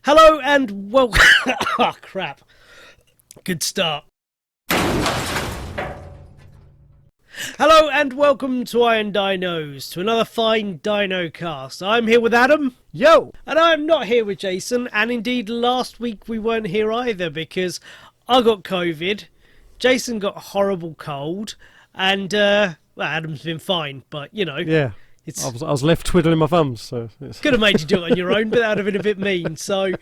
Hello and welcome. Oh, crap. Good start. Hello and welcome to Iron Dinos, to another fine Dinocast. I'm here with Adam. Yo! And I'm not here with Jason. And indeed, last week we weren't here either because I got COVID, Jason got a horrible cold, and, well, Adam's been fine, but, you know. Yeah, I was left twiddling my thumbs, so... Could have made you do it on your own, but that would have been a bit mean. So,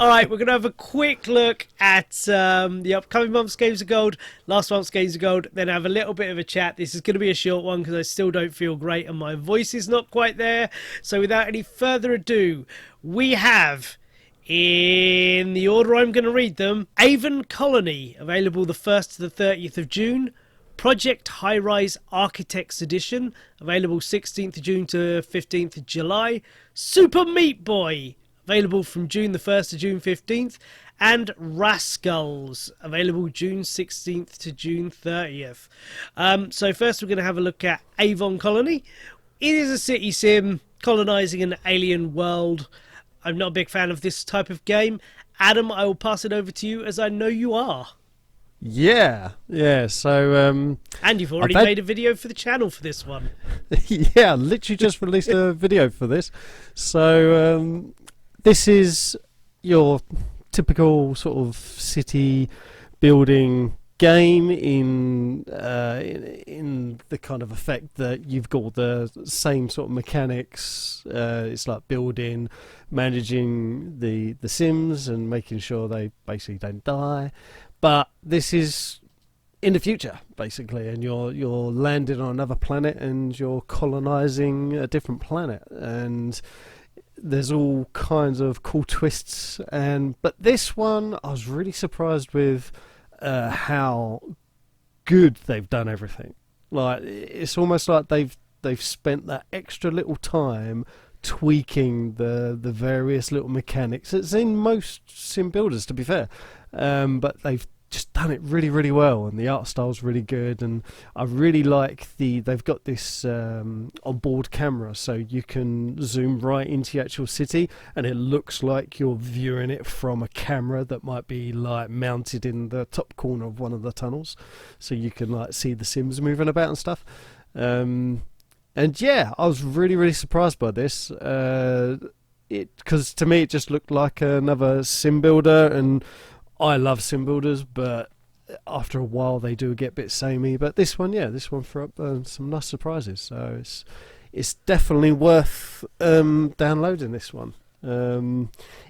alright, we're going to have a quick look at the upcoming month's Games of Gold, last month's Games of Gold, then have a little bit of a chat. This is going to be a short one because I still don't feel great and my voice is not quite there. So without any further ado, we have, in the order I'm going to read them, Aven Colony, available the 1st to the 30th of June. Project Highrise Architects Edition, available 16th of June to 15th of July. Super Meat Boy, available from June the 1st to June 15th. And Raskulls, available June 16th to June 30th. So first we're going to have a look at Aven Colony. It is a city sim, colonising an alien world. I'm not a big fan of this type of game. Adam, I will pass it over to you as I know you are. Yeah, so... and you've already made a video for the channel for this one. Yeah, literally just released a video for this. So, this is your typical sort of city building game in the kind of effect that you've got the same sort of mechanics. It's like building, managing the Sims and making sure they basically don't die. But this is in the future, basically, and you're landing on another planet and you're colonising a different planet, and there's all kinds of cool twists. But this one, I was really surprised with how good they've done everything. Like, it's almost like they've spent that extra little time tweaking the various little mechanics. It's in most sim builders, to be fair. But they've just done it really, really well, and the art style's really good, and I really like they've got this onboard camera, so you can zoom right into the actual city, and it looks like you're viewing it from a camera that might be like mounted in the top corner of one of the tunnels, so you can like see the Sims moving about and stuff. And yeah, I was really, really surprised by this. Because to me it just looked like another sim builder, and I love sim builders, but after a while they do get a bit samey. But this one threw up some nice surprises, so it's definitely worth downloading this one.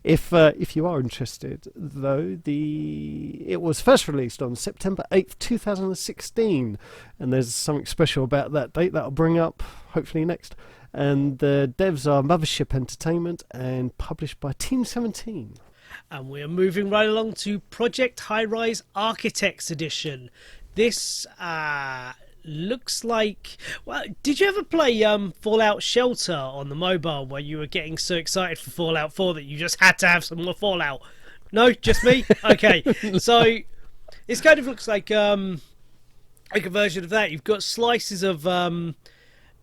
If you are interested, though, it was first released on September 8th, 2016, and there's something special about that date that I'll bring up hopefully next. And the devs are Mothership Entertainment and published by Team 17. And we're moving right along to Project Highrise Architects Edition. This looks like... Well, did you ever play Fallout Shelter on the mobile, where you were getting so excited for Fallout 4 that you just had to have some more Fallout? No? Just me? Okay. So, this kind of looks like a version of that. You've got slices of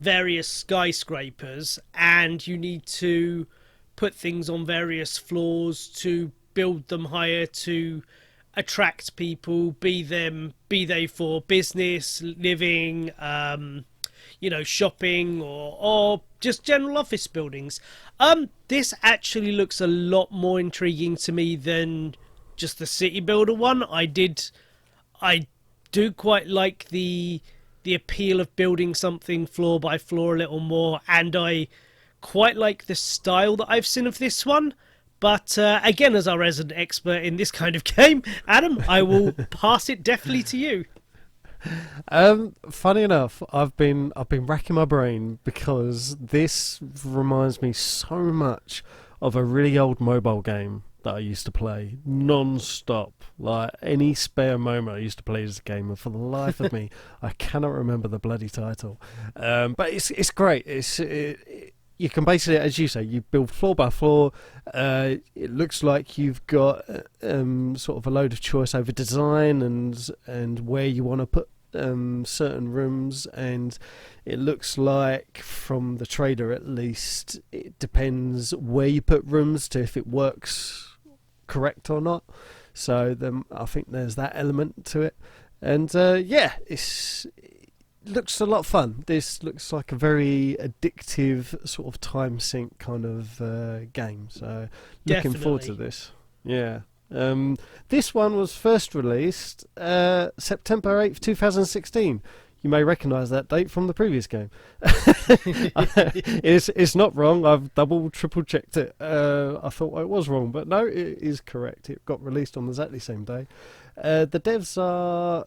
various skyscrapers, and you need to put things on various floors to build them higher to attract people, be they for business, living, shopping, or just general office buildings. This actually looks a lot more intriguing to me than just the city builder one. I do quite like the appeal of building something floor by floor a little more, and I quite like the style that I've seen of this one. But again, as our resident expert in this kind of game, Adam, I will pass it definitely to you. Funny enough, I've been racking my brain because this reminds me so much of a really old mobile game that I used to play non-stop. Like, any spare moment I used to play this game, and for the life of me I cannot remember the bloody title. But it's great. You can basically, as you say, you build floor by floor. It looks like you've got sort of a load of choice over design and where you want to put certain rooms, and it looks like, from the trailer at least, it depends where you put rooms to if it works correct or not. So then I think there's that element to it. And it looks a lot of fun. This looks like a very addictive sort of time sink kind of game. So looking forward to this. Yeah. This one was first released September 8th, 2016. You may recognise that date from the previous game. It's not wrong. I've triple checked it. I thought it was wrong, but no, it is correct. It got released on the exactly same day. The devs are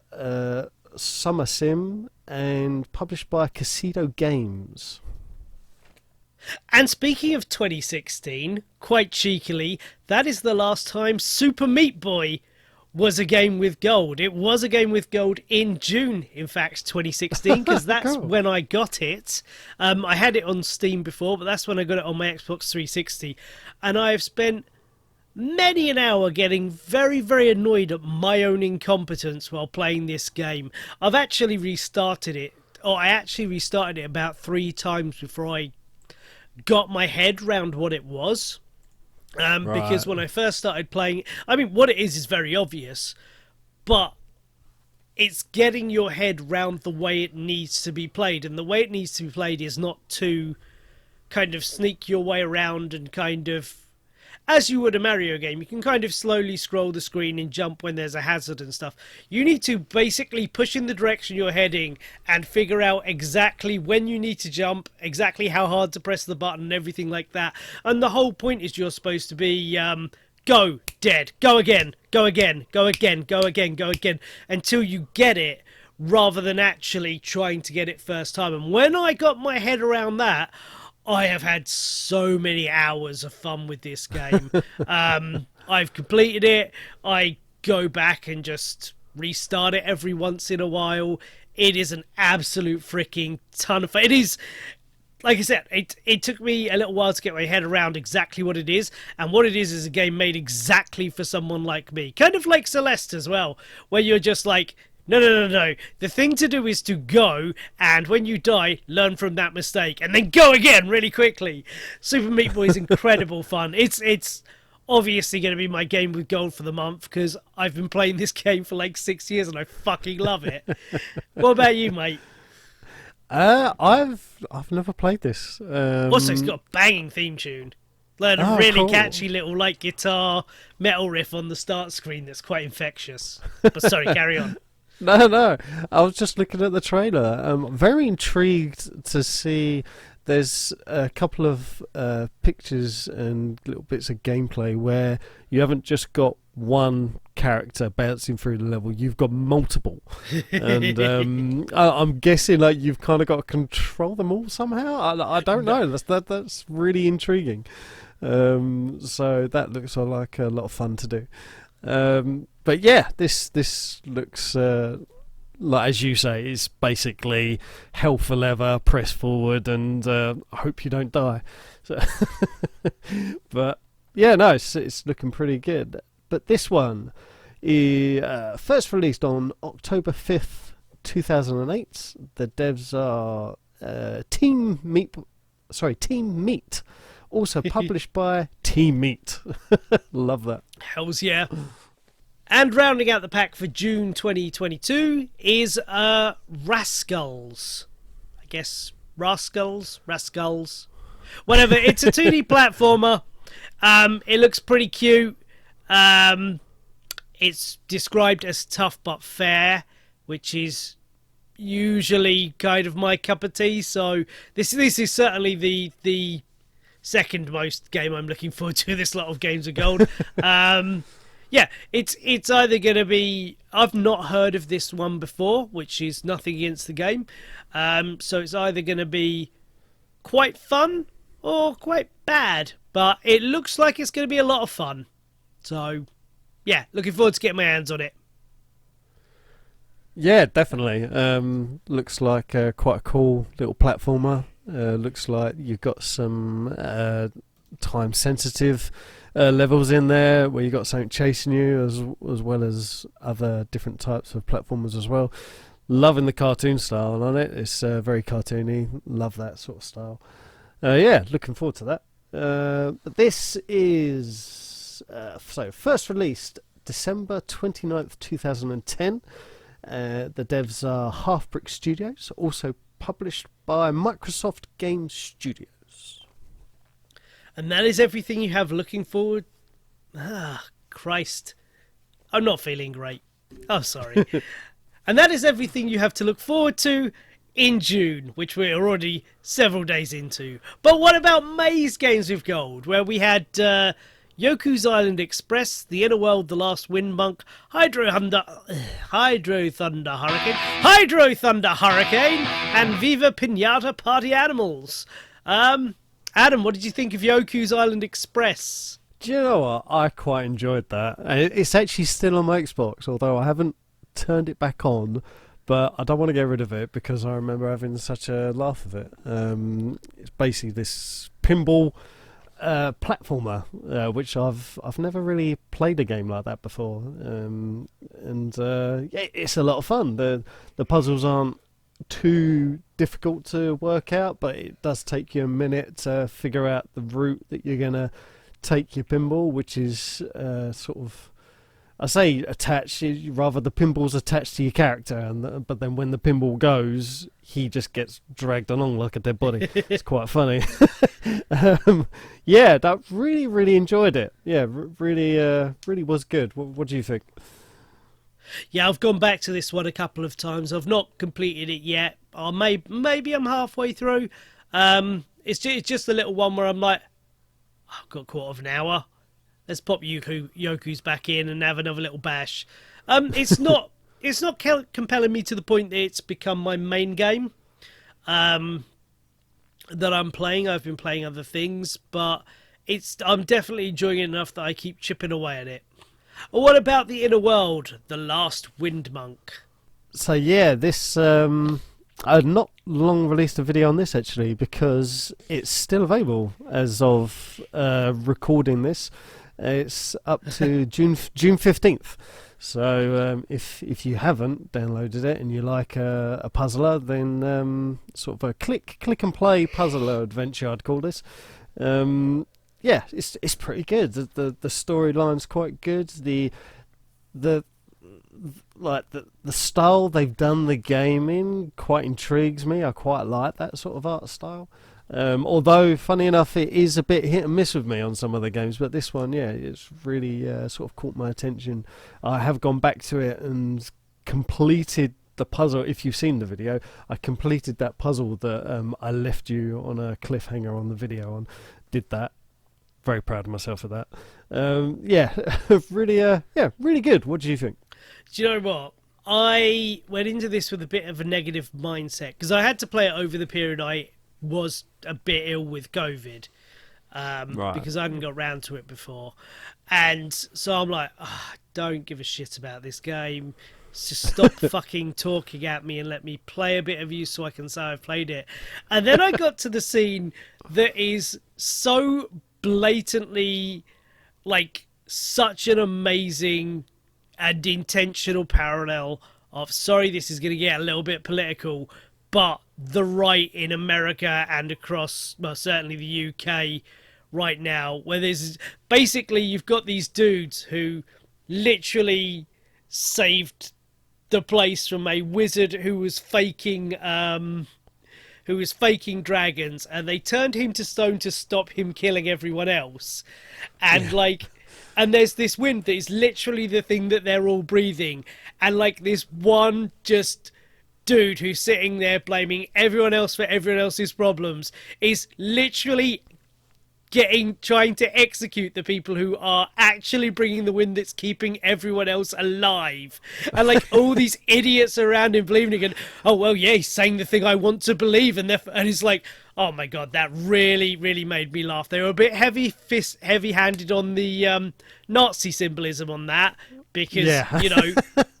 Summer Sim and published by Casino Games. And speaking of 2016, quite cheekily, that is the last time Super Meat Boy was a game with gold. It was a game with gold in June, in fact, 2016, because that's Cool. when I got it. I had it on Steam before, but that's when I got it on my Xbox 360. And I have spent many an hour getting very, very annoyed at my own incompetence while playing this game. I've actually restarted it, or I actually restarted it about 3 times before I got my head round what it was. Because when I first started playing, I mean, what it is very obvious, but it's getting your head round the way it needs to be played. And the way it needs to be played is not to kind of sneak your way around and kind of, as you would a Mario game, you can kind of slowly scroll the screen and jump when there's a hazard and stuff. You need to basically push in the direction you're heading and figure out exactly when you need to jump, exactly how hard to press the button and everything like that. And the whole point is you're supposed to be go, dead, go again, go again, go again, go again, go again, until you get it, rather than actually trying to get it first time. And when I got my head around that, I have had so many hours of fun with this game. I've completed it. I go back and just restart it every once in a while. It is an absolute freaking ton of fun. It is, like I said, it took me a little while to get my head around exactly what it is. And what it is a game made exactly for someone like me. Kind of like Celeste as well, where you're just like, no. The thing to do is to go, and when you die, learn from that mistake, and then go again really quickly. Super Meat Boy is incredible fun. It's obviously going to be my game with gold for the month, because I've been playing this game for like 6 years, and I fucking love it. What about you, mate? I've never played this. Also, it's got a banging theme tune. Learn a really catchy little like guitar metal riff on the start screen that's quite infectious. But sorry, carry on. No. I was just looking at the trailer. I'm very intrigued to see. There's a couple of pictures and little bits of gameplay where you haven't just got one character bouncing through the level. You've got multiple, and I'm guessing like you've kind of got to control them all somehow. I don't know. That's really intriguing. So that looks like a lot of fun to do. But yeah, this looks like, as you say, it's basically hell for leather, press forward, and hope you don't die. So but yeah, no, it's looking pretty good. But this one is first released on October 5th, 2008. The devs are Team Meat. Also published by Team Meat. Love that. Hells yeah. And rounding out the pack for June 2022 is Raskulls. I guess Raskulls. Whatever. It's a 2D platformer. It looks pretty cute. It's described as tough but fair, which is usually kind of my cup of tea. So this is certainly the second most game I'm looking forward to this lot of games of gold. Yeah, it's either going to be... I've not heard of this one before, which is nothing against the game. So it's either going to be quite fun or quite bad. But it looks like it's going to be a lot of fun. So, yeah, looking forward to getting my hands on it. Yeah, definitely. Looks like quite a cool little platformer. Looks like you've got some time-sensitive levels in there where you got something chasing you, as well as other different types of platformers as well. Loving the cartoon style on it. It's very cartoony. Love that sort of style. Yeah, looking forward to that. This is So first released December 29th, 2010. The devs are Half Brick Studios, also published by Microsoft Game Studios. And that is everything you have looking forward. Ah, Christ. I'm not feeling great. Oh, sorry. And that is everything you have to look forward to in June, which we're already several days into. But what about May's Games with Gold, where we had Yoku's Island Express, The Inner World, The Last Wind Monk, Hydro Thunder Hurricane, and Viva Piñata Party Animals. Adam, what did you think of Yoku's Island Express? Do you know what? I quite enjoyed that. It's actually still on my Xbox, although I haven't turned it back on. But I don't want to get rid of it because I remember having such a laugh of it. It's basically this pinball platformer, which I've never really played a game like that before, and yeah, it's a lot of fun. The puzzles aren't too difficult to work out, but it does take you a minute to figure out the route that you're gonna take your pinball, which is sort of, I say attached, rather the pinball's attached to your character, but then when the pinball goes, he just gets dragged along like a dead body. It's quite funny. Yeah, that really enjoyed it. Yeah, really was good. What do you think? Yeah, I've gone back to this one a couple of times. I've not completed it yet. Maybe I'm halfway through. It's just a little one where I'm like, I've got a quarter of an hour. Let's pop Yoku's back in and have another little bash. It's not compelling me to the point that it's become my main game that I'm playing. I've been playing other things, but I'm definitely enjoying it enough that I keep chipping away at it. Well, what about The Inner World, The Last Wind Monk? So yeah, this I've not long released a video on this actually because it's still available as of recording this. It's up to June 15th. So if you haven't downloaded it and you like a puzzler, then sort of a click and play puzzler adventure, I'd call this. Yeah, it's pretty good. The storyline's quite good. The style they've done the game in quite intrigues me. I quite like that sort of art style. Although, funny enough, it is a bit hit and miss with me on some of the games, but this one, yeah, it's really sort of caught my attention. I have gone back to it and completed the puzzle. If you've seen the video, I completed that puzzle that I left you on a cliffhanger on the video on. Did that. Very proud of myself for that. Yeah, really good. What do you think? Do you know what? I went into this with a bit of a negative mindset because I had to play it over the period I was a bit ill with COVID, right, because I hadn't got round to it before. And so I'm like, don't give a shit about this game. Just stop fucking talking at me and let me play a bit of you so I can say I've played it. And then I got to the scene that is so blatantly like such an amazing and intentional parallel of, sorry, this is going to get a little bit political, but the right in America and across, well, certainly the UK right now, where there's basically, you've got these dudes who literally saved the place from a wizard who was faking dragons, and they turned him to stone to stop him killing everyone else. And and there's this wind that is literally the thing that they're all breathing, and like this one just dude who's sitting there blaming everyone else for everyone else's problems is literally trying to execute the people who are actually bringing the wind that's keeping everyone else alive. And like all these idiots around him believing it, and oh well, yeah, he's saying the thing I want to believe, and it's like, oh my god, that really made me laugh. They were a bit heavy-handed on the Nazi symbolism on that, because you know,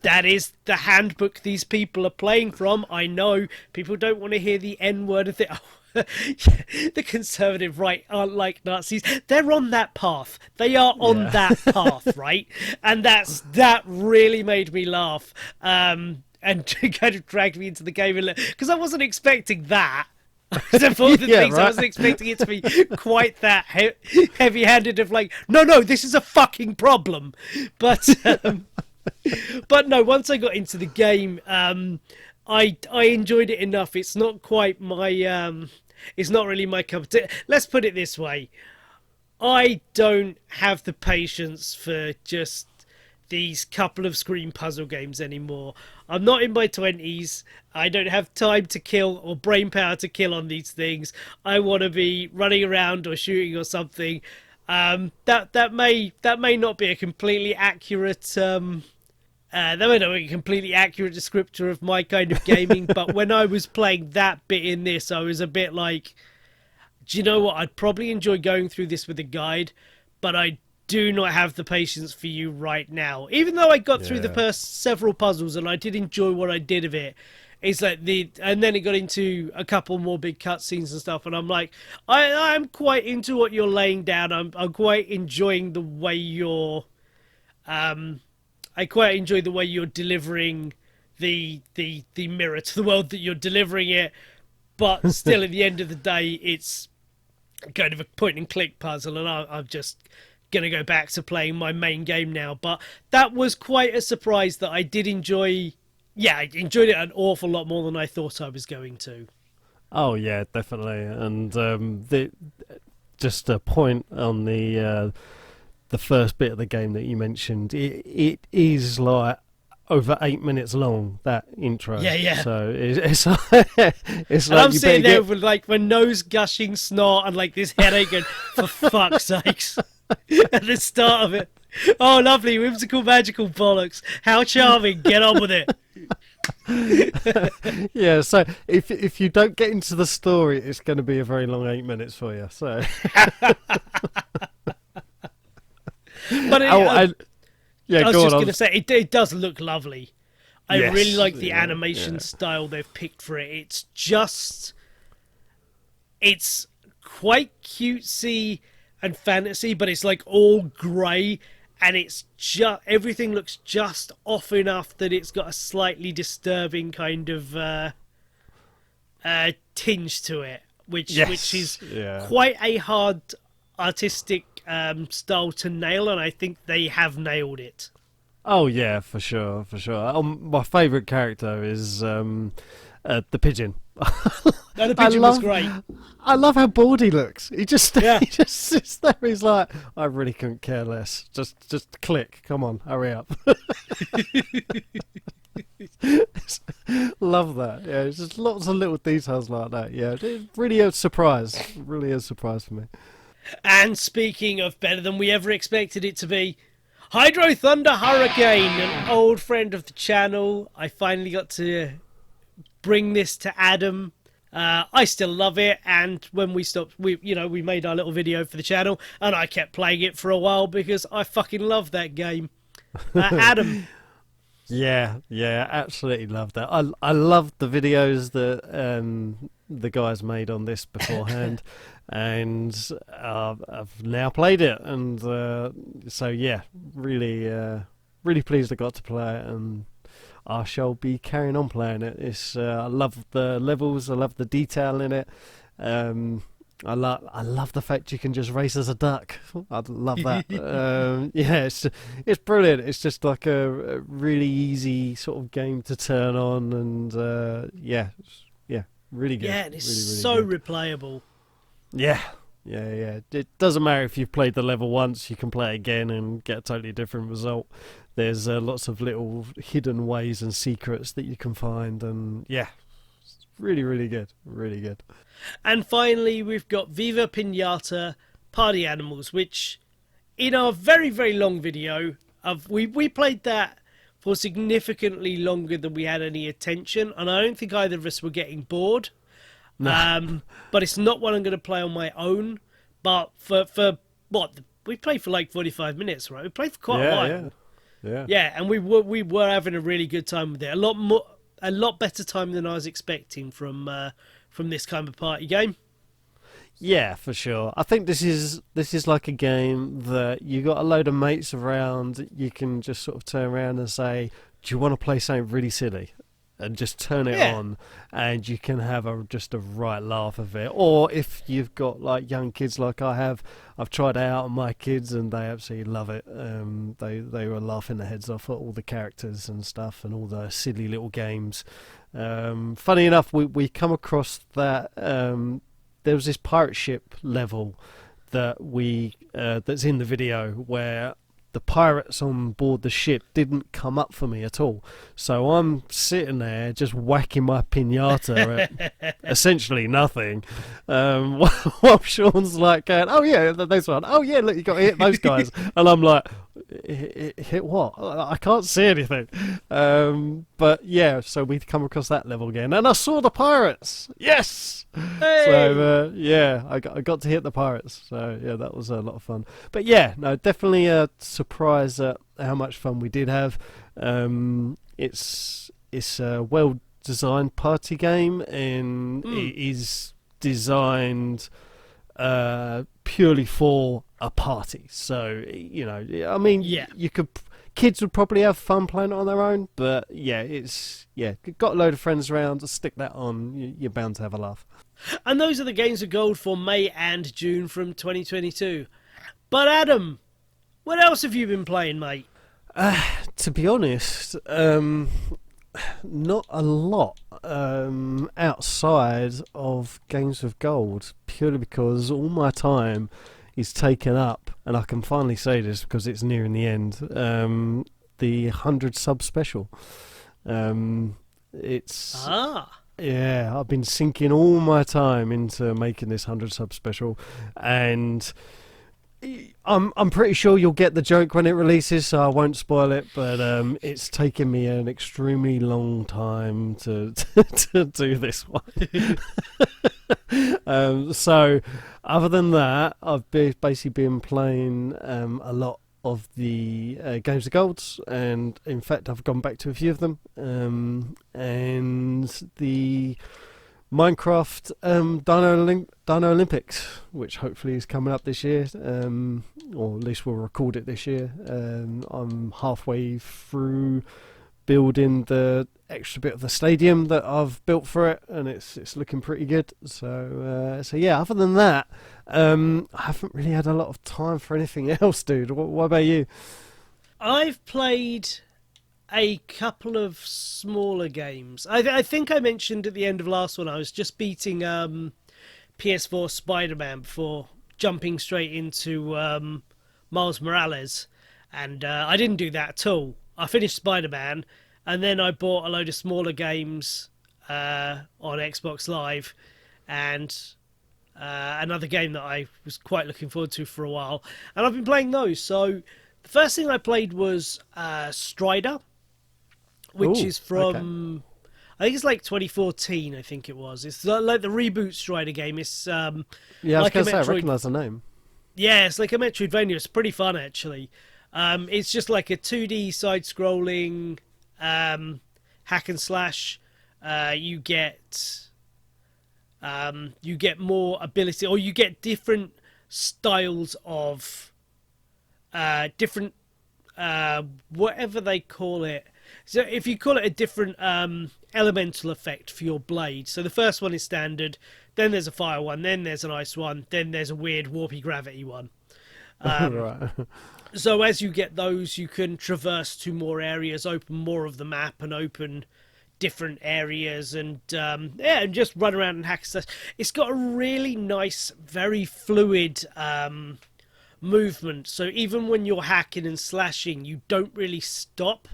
that is the handbook these people are playing from. I know people don't want to hear the N-word of it. The conservative right aren't like Nazis. They're on that path. They are on that path, right? And that really made me laugh, and kind of dragged me into the game because I wasn't expecting that. Of all the Yeah, things, I right. wasn't expecting it to be quite that heavy-handed of like, no, this is a fucking problem. But but no, once I got into the game, I enjoyed it enough. It's not quite my it's not really my cup of tea. Let's put it this way: I don't have the patience for just these couple of screen puzzle games anymore. I'm not in my 20s. I don't have time to kill or brain power to kill on these things. I want to be running around or shooting or something. That may not be a completely accurate that may not be a completely accurate descriptor of my kind of gaming, but when I was playing that bit in this, I was a bit like, do you know what? I'd probably enjoy going through this with a guide, but I do not have the patience for you right now. Even though I got through the first several puzzles and I did enjoy what I did of it, it's like and then it got into a couple more big cutscenes and stuff, and I'm like, I'm quite into what you're laying down. I'm quite enjoying the way you're, I quite enjoy the way you're delivering the mirror to the world that you're delivering it, but still at the end of the day, it's kind of a point and click puzzle, and I'm just gonna go back to playing my main game now. But that was quite a surprise that I did enjoy. Yeah, I enjoyed it an awful lot more than I thought I was going to. Oh yeah, definitely. And just a point on the first bit of the game that you mentioned. It is like over 8 minutes long, that intro. Yeah. So it's like, it's And like I'm you sitting better there get. with like my nose gushing snot and like this headache, and for fuck's sakes, at the start of it. Oh, lovely, whimsical, magical bollocks. How charming. Get on with it. Yeah, so if you don't get into the story, it's going to be a very long 8 minutes for you. So. But Yeah, I was go just on. going to say, it does look lovely. I Yes, really like the yeah, animation style they've picked for it. It's quite cutesy and fantasy, but it's like all grey, and it's just everything looks just off enough that it's got a slightly disturbing kind of tinge to it, which is quite a hard artistic style to nail, and I think they have nailed it. Oh yeah, for sure. My favourite character is the pigeon. No, the pigeon was great. I love how bored he looks. He just Yeah. he just sits there. He's like, I really couldn't care less. Just click. Come on, hurry up. Love that. Yeah, it's just lots of little details like that. Yeah, it's really a surprise. Really a surprise for me. And speaking of better than we ever expected it to be, Hydro Thunder Hurricane, an old friend of the channel. I finally got to bring this to Adam. I still love it, and when we stopped, we made our little video for the channel, and I kept playing it for a while because I fucking love that game. Adam. Yeah, absolutely love that. I loved the videos that the guys made on this beforehand, and I've now played it, and so yeah, really pleased I got to play it, and I shall be carrying on playing it. It's I love the levels, I love the detail in it. I love the fact you can just race as a duck. I love that. Yeah, it's brilliant. It's just like a really easy sort of game to turn on, and yeah, really good. Yeah, and it's really so good. replayable. Yeah. It doesn't matter if you've played the level once, you can play it again and get a totally different result. There's lots of little hidden ways and secrets that you can find, and yeah, it's really good. And finally, we've got Viva, Piñata, Party Animals, which in our very, very long video, we played that for significantly longer than we had any attention, and I don't think either of us were getting bored. No. But it's not one I'm going to play on my own. But for what we played for like 45 minutes, right? We played for quite a while. Yeah, and we were having a really good time with it. A lot better time than I was expecting from this kind of party game. Yeah, for sure. I think this is like a game that you got a load of mates around. You can just sort of turn around and say, "Do you want to play something really silly?" and just turn it Yeah. on, and you can have just a right laugh of it. Or if you've got like young kids like I have, I've tried it out on my kids and they absolutely love it. They were laughing their heads off at all the characters and stuff and all the silly little games. Funny enough, we come across that there was this pirate ship level that that's in the video where the pirates on board the ship didn't come up for me at all. So I'm sitting there just whacking my piñata at essentially nothing. While Sean's like going, oh yeah, those one. Oh yeah, look, you got to hit those guys. And I'm like, hit what? I can't see anything. But yeah, so we come across that level again. And I saw the pirates. Yes! Hey! So yeah, I got to hit the pirates. So yeah, that was a lot of fun. But yeah, no, definitely a surprise at how much fun we did have. It's a well designed party game, and it is designed purely for a party. So you know, I mean, you could. Kids would probably have fun playing it on their own, but yeah, got a load of friends around, stick that on, you're bound to have a laugh. And those are the games of gold for May and June from 2022. But Adam, what else have you been playing, mate? To be honest, not a lot outside of Games of Gold, purely because all my time is taken up, and I can finally say this because it's nearing the end, the 100 sub special. It's yeah, I've been sinking all my time into making this 100 sub special, and I'm pretty sure you'll get the joke when it releases, so I won't spoil it, but it's taken me an extremely long time to do this one. So other than that, I've basically been playing a lot of the Games of Golds, and in fact I've gone back to a few of them, and the Minecraft Dino Olympics, which hopefully is coming up this year, or at least we'll record it this year. I'm halfway through building the extra bit of the stadium that I've built for it, and it's looking pretty good. So yeah, other than that, I haven't really had a lot of time for anything else, dude. What about you? I've played a couple of smaller games. I think I mentioned at the end of last one I was just beating PS4 Spider-Man before jumping straight into Miles Morales, and I didn't do that at all. I finished Spider-Man, and then I bought a load of smaller games on Xbox Live, and another game that I was quite looking forward to for a while, and I've been playing those. So the first thing I played was Strider, which is from, I think it's like 2014, I think it was. It's like the reboot Strider game. It's yeah, I was like going to say, I recognise the name. Yeah, it's like a Metroidvania. It's pretty fun, actually. It's just like a 2D side-scrolling hack and slash. You get more ability, or you get different styles of different whatever they call it. So if you call it a different elemental effect for your blade. So the first one is standard, then there's a fire one, then there's an ice one, then there's a weird warpy gravity one. Right. So as you get those, you can traverse to more areas, open more of the map, and open different areas, and and just run around and hack stuff. It's got a really nice, very fluid movement. So even when you're hacking and slashing, you don't really stop.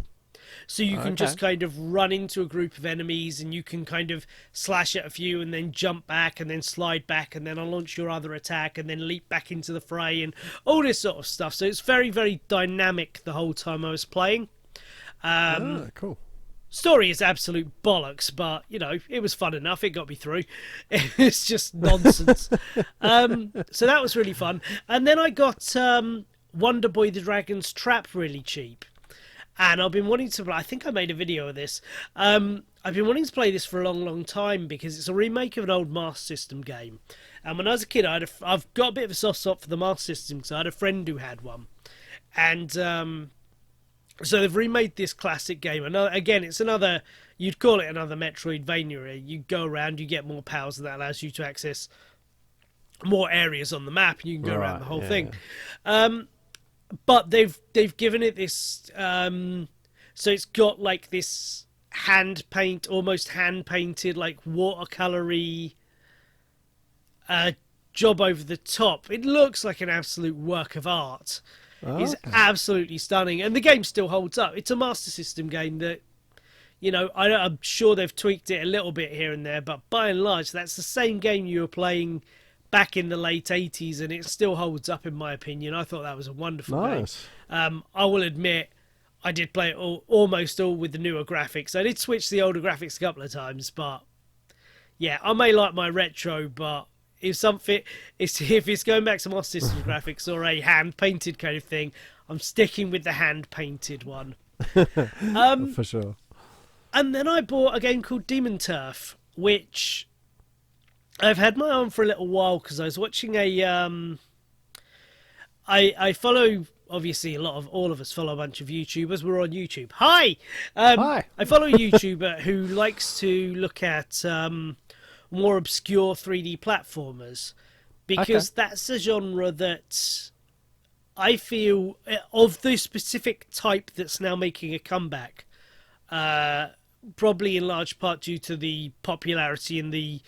So you can just kind of run into a group of enemies, and you can kind of slash at a few and then jump back and then slide back and then launch your other attack and then leap back into the fray and all this sort of stuff. So it's very, very dynamic the whole time I was playing. Cool. Story is absolute bollocks, but, you know, it was fun enough. It got me through. It's just nonsense. So that was really fun. And then I got Wonder Boy the Dragon's Trap really cheap. And I've been wanting to play, I think I made a video of this. I've been wanting to play this for a long, long time because it's a remake of an old Master System game. And when I was a kid, I've got a bit of a soft spot for the Master System because I had a friend who had one. And So they've remade this classic game. Again, it's another, you'd call it another Metroidvania. You go around, you get more powers, and that allows you to access more areas on the map, and you can go around the whole thing. But they've given it this, so it's got like this almost hand painted, like watercolory job over the top. It looks like an absolute work of art. It's absolutely stunning, and the game still holds up. It's a Master System game that, I'm sure they've tweaked it a little bit here and there, but by and large, that's the same game you were playing back in the late 80s, and it still holds up, in my opinion. I thought that was a wonderful game. I will admit, I did play it almost all with the newer graphics. I did switch the older graphics a couple of times, but yeah, I may like my retro, but if it's going back to Master System graphics or a hand-painted kind of thing, I'm sticking with the hand-painted one. For sure. And then I bought a game called Demon Turf, which I've had my eye on for a little while because I was watching I follow, obviously, all of us follow a bunch of YouTubers. We're on YouTube. Hi! Hi! I follow a YouTuber who likes to look at more obscure 3D platformers, because that's a genre that I feel, of the specific type that's now making a comeback, probably in large part due to the popularity and the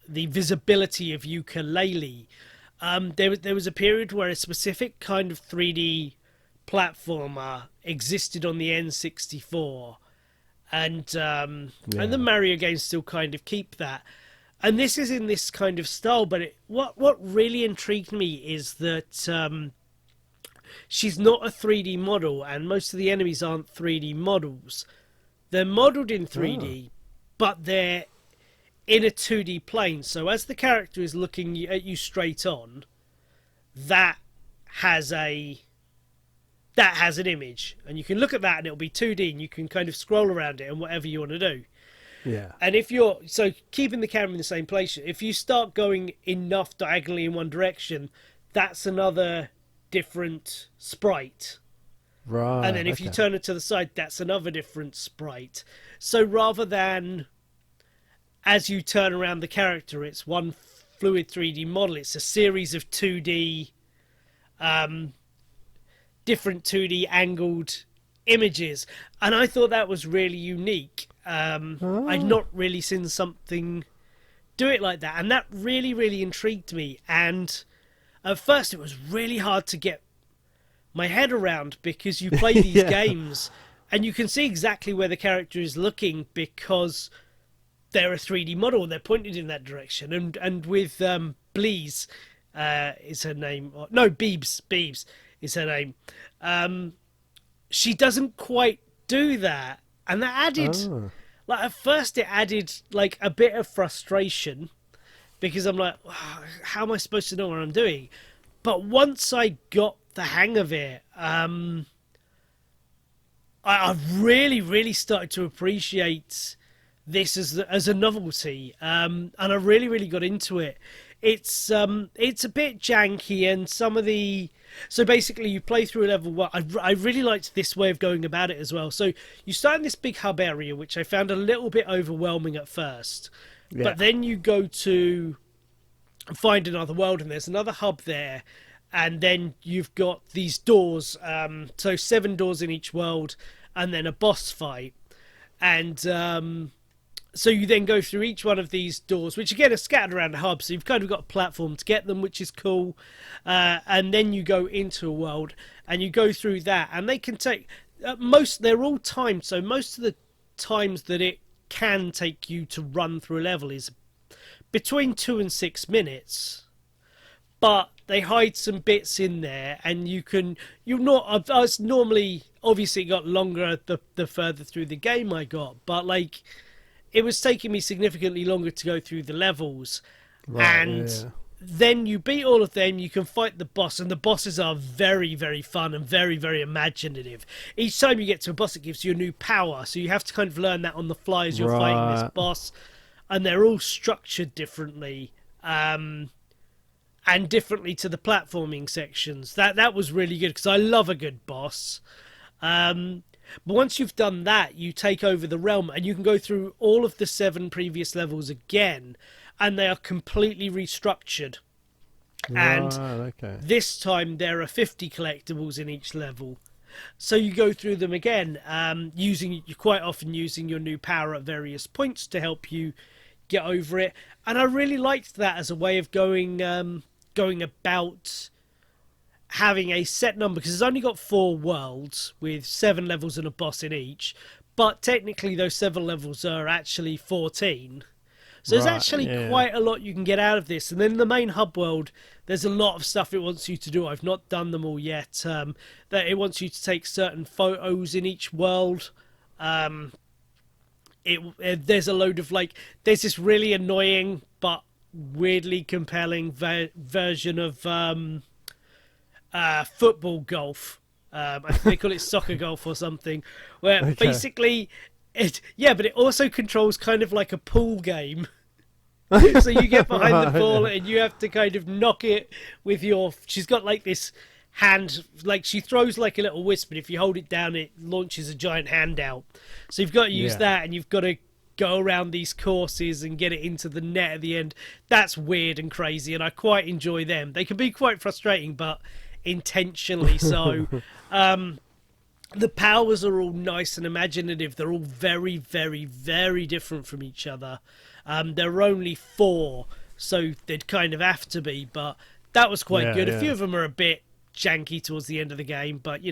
visibility of ukulele. There was a period where a specific kind of 3D platformer existed on the N64, and the Mario games still kind of keep that. And this is in this kind of style, but what really intrigued me is that she's not a 3D model, and most of the enemies aren't 3D models. They're modelled in 3D, but they're in a 2D plane. So as the character is looking at you straight on, that has an image, and you can look at that and it'll be 2D, and you can kind of scroll around it and whatever you want to do. Yeah. And if keeping the camera in the same place, if you start going enough diagonally in one direction, that's another different sprite. Right. And then if you turn it to the side, that's another different sprite. So rather than, as you turn around the character, it's one fluid 3D model, it's a series of 2D, different 2D angled images. And I thought that was really unique. I'd not really seen something do it like that, and that really, really intrigued me. And at first it was really hard to get my head around, because you play these games and you can see exactly where the character is looking because they're a 3D model and they're pointed in that direction. And with Bleez is her name, Beebs is her name, she doesn't quite do that, and that added like, at first it added like a bit of frustration, because I'm like, how am I supposed to know what I'm doing? But once I got the hang of it, I really, really started to appreciate this as a novelty, and I really, really got into it. It's a bit janky, and so basically you play through a level. Well, I really liked this way of going about it as well. So you start in this big hub area, which I found a little bit overwhelming at first, but then you go to find another world, and there's another hub there. And then you've got these doors, so 7 doors in each world, and then a boss fight. And so you then go through each one of these doors, which again are scattered around the hub, so you've kind of got a platform to get them, which is cool. And then you go into a world, and you go through that, and they can take... they're all timed, so most of the times that it can take you to run through a level is between 2 and 6 minutes. But they hide some bits in there, and it's normally, obviously it got longer the further through the game I got, but like, it was taking me significantly longer to go through the levels. Then you beat all of them, you can fight the boss, and the bosses are very, very fun and very, very imaginative. Each time you get to a boss, it gives you a new power, so you have to kind of learn that on the fly as you're fighting this boss, and they're all structured differently. And differently to the platforming sections. That was really good, because I love a good boss. But once you've done that, you take over the realm and you can go through all of the 7 previous levels again, and they are completely restructured. And okay. this time there are 50 collectibles in each level. So you go through them again, you're quite often using your new power at various points to help you get over it. And I really liked that as a way of going about having a set number, because it's only got 4 worlds with 7 levels and a boss in each. But technically those 7 levels are actually 14. So there's actually quite a lot you can get out of this. And then the main hub world, there's a lot of stuff it wants you to do. I've not done them all yet. That it wants you to take certain photos in each world. There's a load of there's this really annoying but weirdly compelling version of football golf. I think they call it soccer golf or something, where basically but it also controls kind of like a pool game. So you get behind the ball and you have to kind of knock it with she's got this hand, she throws like a little wisp, and if you hold it down it launches a giant hand out. So you've got to use that, and you've got to go around these courses and get it into the net at the end. That's weird and crazy, and I quite enjoy them. They can be quite frustrating, but intentionally so. The powers are all nice and imaginative. They're all very, very, very different from each other. There are only 4, so they'd kind of have to be, but that was quite good. A few of them are a bit janky towards the end of the game, but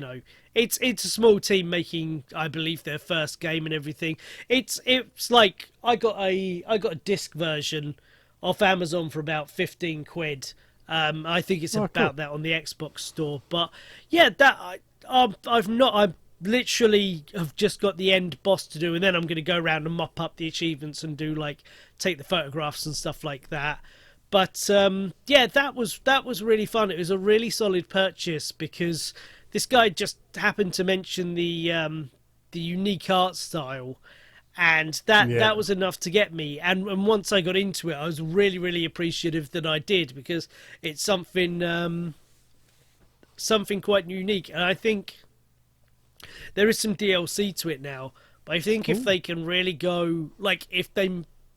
it's a small team making, I believe, their first game and everything. It's like I got a disc version off Amazon for about 15 quid. I think it's about that on the Xbox store, but yeah, that I literally have just got the end boss to do, and then I'm going to go around and mop up the achievements and do take the photographs and stuff like that. But that was really fun. It was a really solid purchase because this guy just happened to mention the unique art style, and that was enough to get me. And once I got into it, I was really, really appreciative that I did, because it's something quite unique. And I think there is some DLC to it now, but I think if they can really go,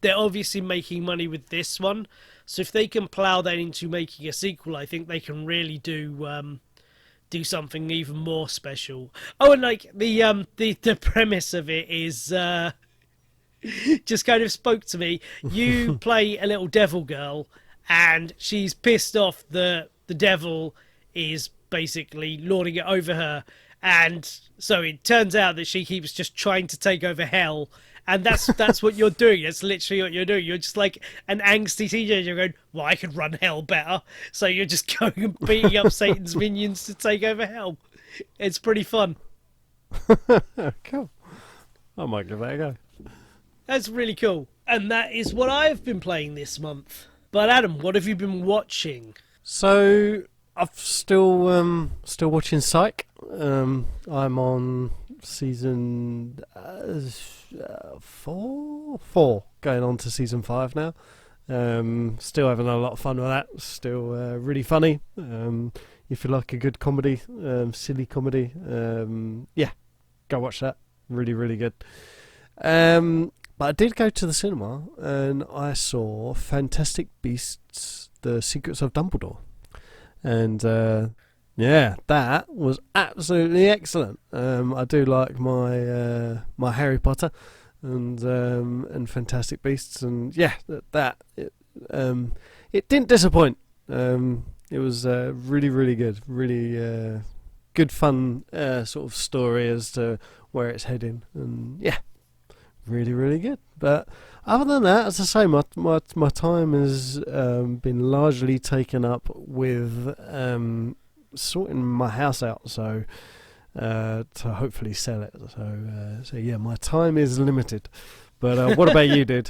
they're obviously making money with this one, so if they can plow that into making a sequel, I think they can really do something even more special. Oh, and the premise of it is just kind of spoke to me. You play a little devil girl, and she's pissed off that the devil is basically lording it over her. And so it turns out that she keeps just trying to take over hell. And that's what you're doing. That's literally what you're doing. You're just like an angsty teenager going, well, I could run hell better. So you're just going and beating up Satan's minions to take over hell. It's pretty fun. Cool. I might give that a go. That's really cool. And that is what I've been playing this month. But Adam, what have you been watching? So I'm still watching Psych. I'm on season 4, going on to season 5 now. Still having a lot of fun with that. Still really funny. If you like a good comedy, silly comedy, go watch that. Really, really good. But I did go to the cinema and I saw Fantastic Beasts: The Secrets of Dumbledore, and that was absolutely excellent. I do like my Harry Potter and Fantastic Beasts, and it didn't disappoint. It was really, really good, really good fun sort of story as to where it's heading, and really, really good. But other than that, as I say, my time has been largely taken up with sorting my house out, so to hopefully sell it. So my time is limited. But what about you, dude?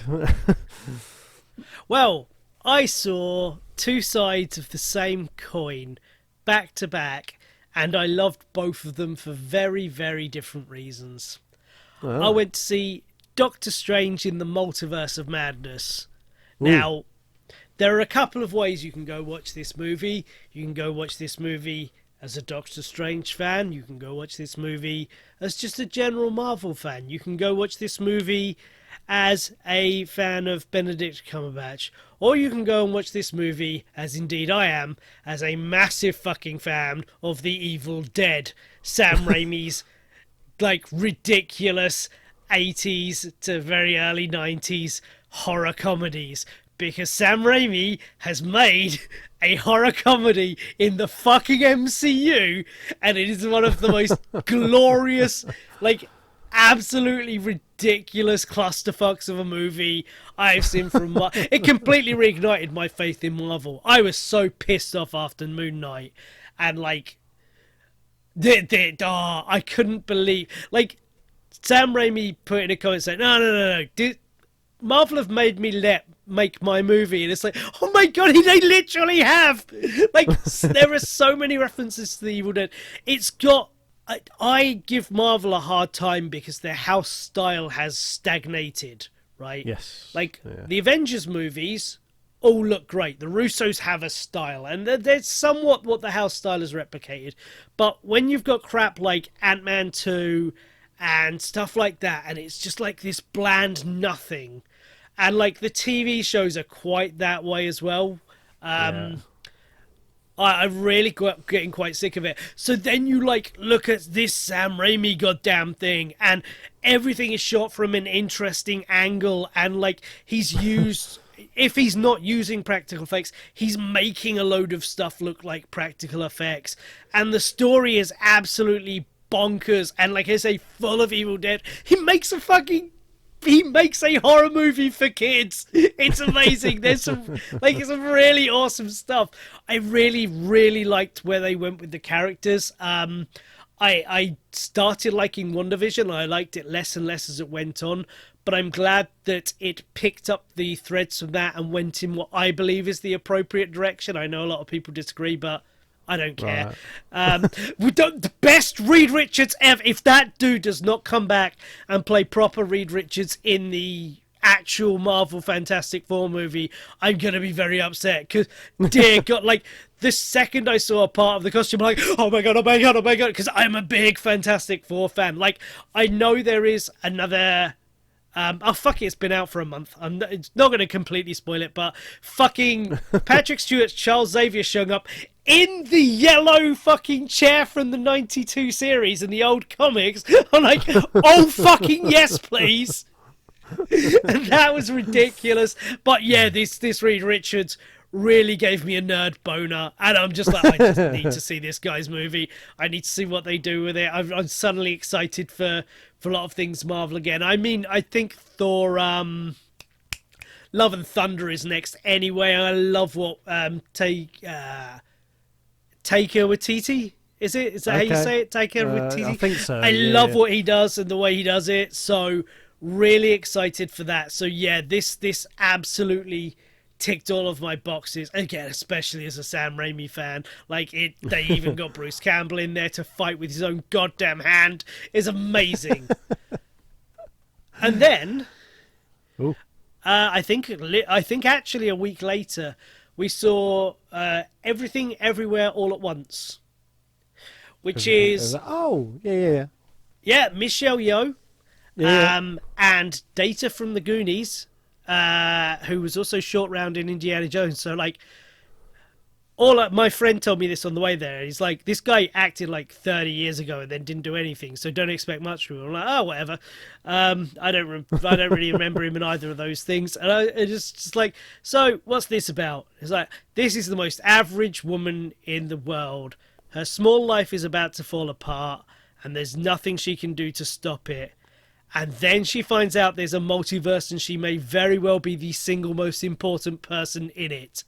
Well, I saw 2 sides of the same coin back to back, and I loved both of them for very, very different reasons. I went to see Doctor Strange in the Multiverse of Madness. Ooh. Now, there are a couple of ways you can go watch this movie. You can go watch this movie as a Doctor Strange fan. You can go watch this movie as just a general Marvel fan. You can go watch this movie as a fan of Benedict Cumberbatch. Or you can go and watch this movie, as indeed I am, as a massive fucking fan of The Evil Dead. Sam Raimi's, like, ridiculous 80s to very early 90s horror comedies. Because Sam Raimi has made a horror comedy in the fucking MCU, and it is one of the most glorious, like, absolutely ridiculous clusterfucks of a movie I've seen from it completely reignited my faith in Marvel. I was so pissed off after Moon Knight, and like I couldn't believe, like, Sam Raimi put in a comment saying, no, Marvel have made me make my movie, and it's like, oh my god, they literally have. Like, there are so many references to The Evil Dead. It's got, I give Marvel a hard time because their house style has stagnated, right? Yes. Like, the Avengers movies all look great. The Russos have a style, and there's somewhat what the house style has replicated. But when you've got crap like Ant-Man 2 and stuff like that, and it's just like this bland nothing, and like the TV shows are quite that way as well. I really getting quite sick of it. So then you like look at this Sam Raimi goddamn thing, and everything is shot from an interesting angle, and like he's used, if he's not using practical effects, he's making a load of stuff look like practical effects, and the story is absolutely bonkers, and like I say, full of Evil Dead. He makes a horror movie for kids. It's amazing. There's some really awesome stuff. I really, really liked where they went with the characters. I started liking WandaVision. I liked it less and less as it went on, but I'm glad that it picked up the threads from that and went in what I believe is the appropriate direction. I know a lot of people disagree, but I don't care. Right. The best Reed Richards ever. If that dude does not come back and play proper Reed Richards in the actual Marvel Fantastic Four movie, I'm going to be very upset. Because, dear God, like, the second I saw a part of the costume, I'm like, oh my God, because I'm a big Fantastic Four fan. Like, I know there is another... oh, fuck it, it's been out for a month. It's not going to completely spoil it, but fucking Patrick Stewart's Charles Xavier showing up in the yellow fucking chair from the 92 series in the old comics. I'm like, oh fucking yes, please. And that was ridiculous. But yeah, this Reed Richards really gave me a nerd boner, and I'm just like, I just need to see this guy's movie. I need to see what they do with it. I'm suddenly excited for a lot of things Marvel again. I mean, I think Thor Love and Thunder is next anyway. I love what Taika Waititi, is it? Is that how you say it? Taika Waititi? I think so. I love what he does and the way he does it, so really excited for that. So yeah, this absolutely ticked all of my boxes, again, especially as a Sam Raimi fan. Like, they even got Bruce Campbell in there to fight with his own goddamn hand. Is amazing. And then I think actually a week later we saw Everything Everywhere All at Once, which is Michelle Yeoh and Data from the Goonies, who was also short round in Indiana Jones. So like, my friend told me this on the way there. He's like, this guy acted like 30 years ago and then didn't do anything, so don't expect much from him. I'm like, oh, whatever. I don't really remember him in either of those things. And I just like, so what's this about? It's like, this is the most average woman in the world. Her small life is about to fall apart, and there's nothing she can do to stop it. And then she finds out there's a multiverse, and she may very well be the single most important person in it.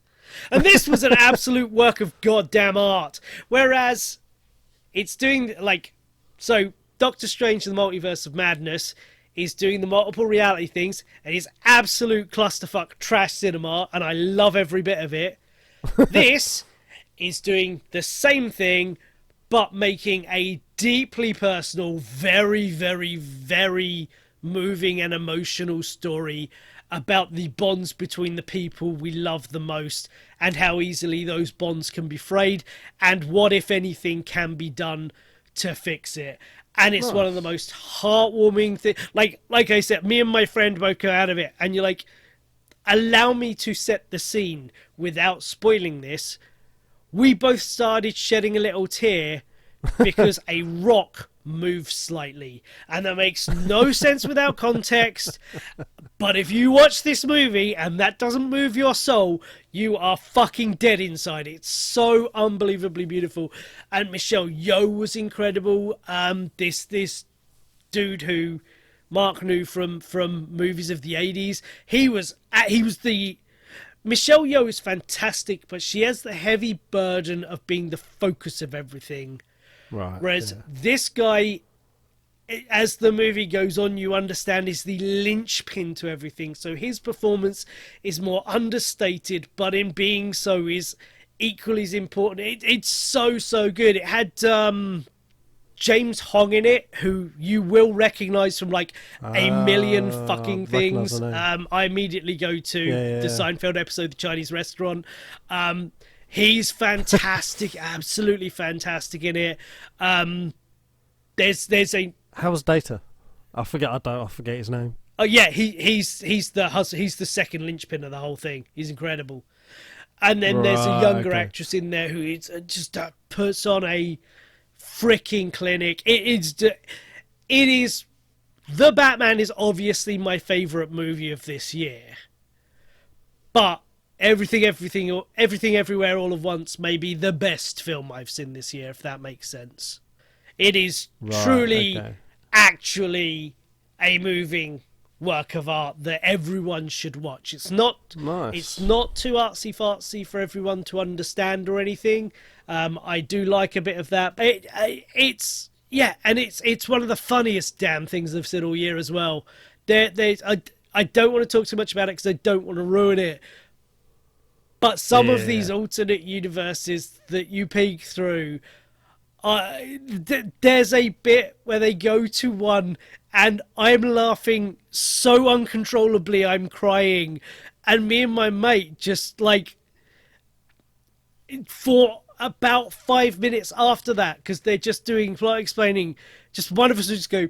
And this was an absolute work of goddamn art. Whereas it's doing, like, so Doctor Strange and the Multiverse of Madness is doing the multiple reality things, and it's absolute clusterfuck trash cinema, and I love every bit of it. This is doing the same thing, but making a deeply personal, very, very, very moving and emotional story about the bonds between the people we love the most and how easily those bonds can be frayed and what, if anything, can be done to fix it. And it's one of the most heartwarming things. Like I said, me and my friend both go out of it, and you're like, allow me to set the scene without spoiling this. We both started shedding a little tear because a rock moves slightly, and that makes no sense without context. But if you watch this movie and that doesn't move your soul, you are fucking dead inside. It's so unbelievably beautiful. And Michelle Yeoh was incredible. This dude who Mark knew from movies of the 80s, he was the Michelle Yeoh is fantastic, but she has the heavy burden of being the focus of everything. Right. Whereas this guy, as the movie goes on, you understand is the linchpin to everything. So his performance is more understated, but in being so is equally as important. It's so good. It had James Hong in it, who you will recognise from like a million fucking things. I immediately go to the Seinfeld episode, The Chinese Restaurant. He's fantastic, absolutely fantastic in it. There's a how's Data? I forget his name. Oh yeah, he's the second linchpin of the whole thing. He's incredible. And then there's a younger actress in there who is just puts on a freaking clinic. It is The Batman is obviously my favorite movie of this year, but Everything Everywhere All at Once may be the best film I've seen this year, if that makes sense. It is truly, actually a moving work of art that everyone should watch. It's not too artsy fartsy for everyone to understand or anything. I do like a bit of that. It's one of the funniest damn things I've seen all year as well. I don't want to talk too much about it because I don't want to ruin it. But some of these alternate universes that you peek through, there's a bit where they go to one and I'm laughing so uncontrollably I'm crying. And me and my mate just like, for about 5 minutes after that, because they're just doing plot explaining, just one of us will just go,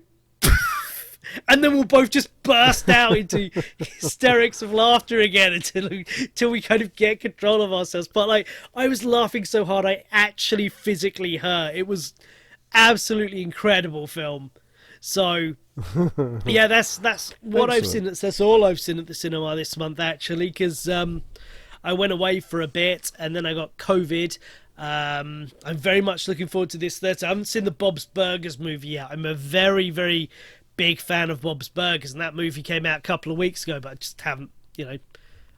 and then we'll both just burst out into hysterics of laughter again until we kind of get control of ourselves. But like, I was laughing so hard I actually physically hurt. It was absolutely incredible film. So yeah, that's what I've seen. That's all I've seen at the cinema this month, actually, because I went away for a bit and then I got COVID. I'm very much looking forward to this. I haven't seen the Bob's Burgers movie yet. I'm a very, very big fan of Bob's Burgers, and that movie came out a couple of weeks ago, but I just haven't, I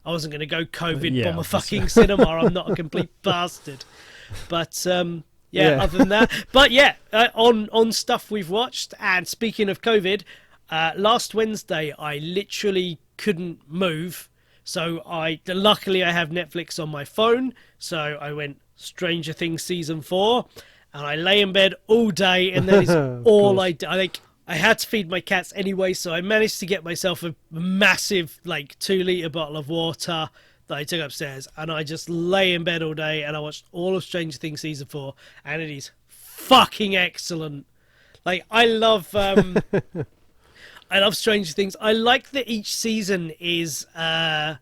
wasn't going to go COVID bomb a fucking cinema. I'm not a complete bastard. But other than that, but on stuff we've watched. And speaking of COVID, last Wednesday I literally couldn't move, so luckily I have Netflix on my phone, so I went Stranger Things season 4, and I lay in bed all day, and that is all I did. I had to feed my cats anyway, so I managed to get myself a massive 2-litre bottle of water that I took upstairs, and I just lay in bed all day and I watched all of Stranger Things season 4, and it is fucking excellent. I love Stranger Things. I like that each season is very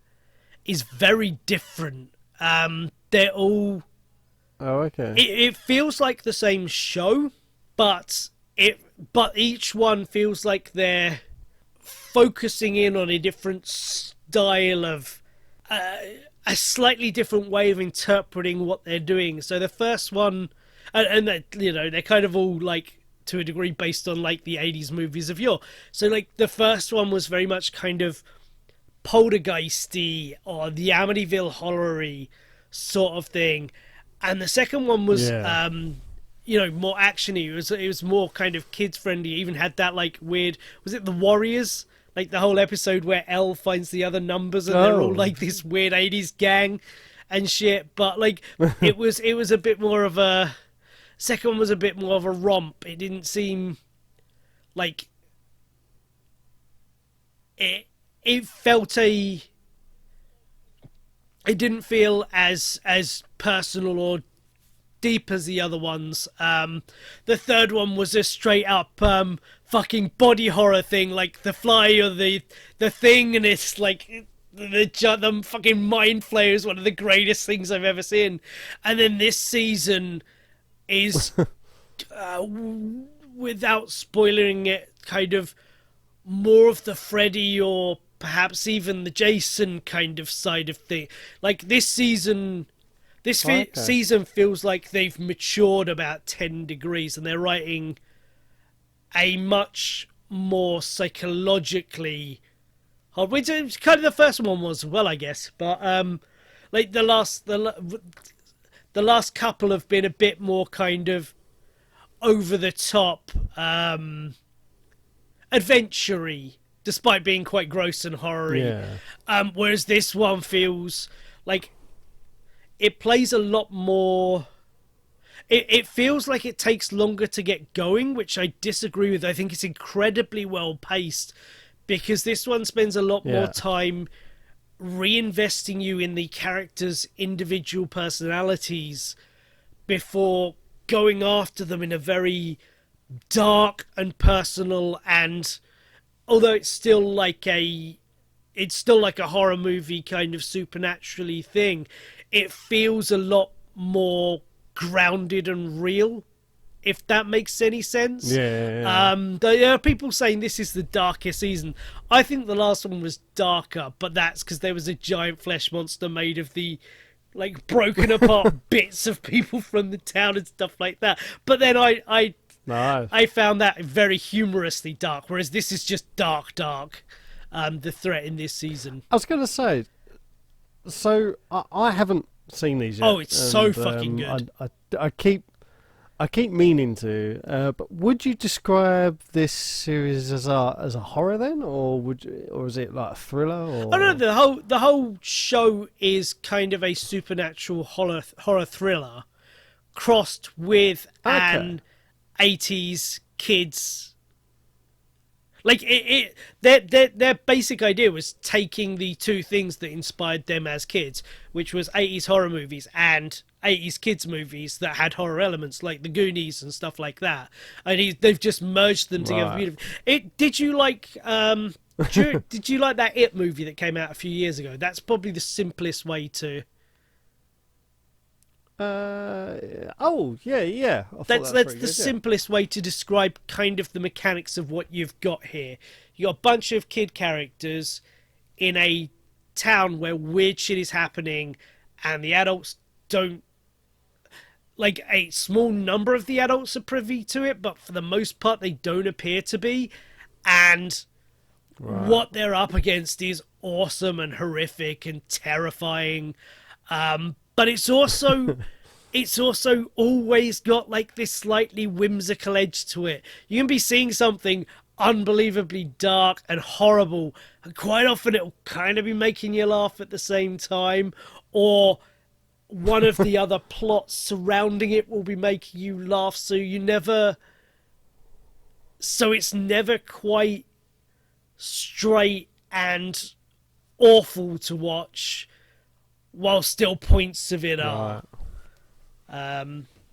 different. They're all it feels like the same show, but each one feels like they're focusing in on a different style of a slightly different way of interpreting what they're doing. So the first one, and they're kind of all to a degree based on the 80s movies of yore. So the first one was very much kind of poltergeisty or the Amityville horror-y sort of thing, and the second one was more actiony. It was more kind of kids friendly. It even had that weird, was it The Warriors? The whole episode where Elle finds the other numbers and they're all this weird 80s gang and shit. But it was a bit more of a, second one was a bit more of a romp. It didn't seem like it it felt a. It didn't feel as personal or deep as the other ones. The third one was a straight up fucking body horror thing, like The Fly or the Thing, and it's like the fucking mind flayer is one of the greatest things I've ever seen. And then this season is, without spoiling it, kind of more of the Freddy or perhaps even the Jason kind of side of thing. Like this season. Season feels like they've matured about 10 degrees and they're writing a much more psychologically hard, which is kind of the first one was as well, I guess. But like the last couple have been a bit more kind of over the top, adventure-y, despite being quite gross and horror-y. Yeah. Whereas this one feels like it plays a lot more. It feels like it takes longer to get going, which I disagree with. I think it's incredibly well paced because this one spends a lot more time reinvesting you in the characters' individual personalities before going after them in a very dark and personal, and although it's still like a horror movie kind of supernaturally thing, it feels a lot more grounded and real, if that makes any sense. Yeah. There are people saying this is the darkest season. I think the last one was darker, but that's because there was a giant flesh monster made of the like broken apart bits of people from the town and stuff like that. But then I found that very humorously dark, whereas this is just dark. The threat in this season. I was going to say, so I haven't seen these yet. Oh, it's so fucking good. I keep meaning to. But would you describe this series as a horror then, or is it like a thriller? Or... Oh no, the whole show is kind of a supernatural horror thriller crossed with an 80s kids. Like their basic idea was taking the two things that inspired them as kids, which was 80s horror movies and 80s kids movies that had horror elements, like The Goonies and stuff like that. And they've just merged them together beautifully. Did you like did you like that It movie that came out a few years ago? That's probably the simplest way to. Yeah. That's the simplest way to describe kind of the mechanics of what you've got here. You got a bunch of kid characters in a town where weird shit is happening, and the adults don't. Like a small number of the adults are privy to it, but for the most part they don't appear to be. And what they're up against is awesome and horrific and terrifying. But it's also always got like this slightly whimsical edge to it. You can be seeing something unbelievably dark and horrible, and quite often it'll kind of be making you laugh at the same time, or one of the other plots surrounding it will be making you laugh, so it's never quite straight and awful to watch, while still points of it are.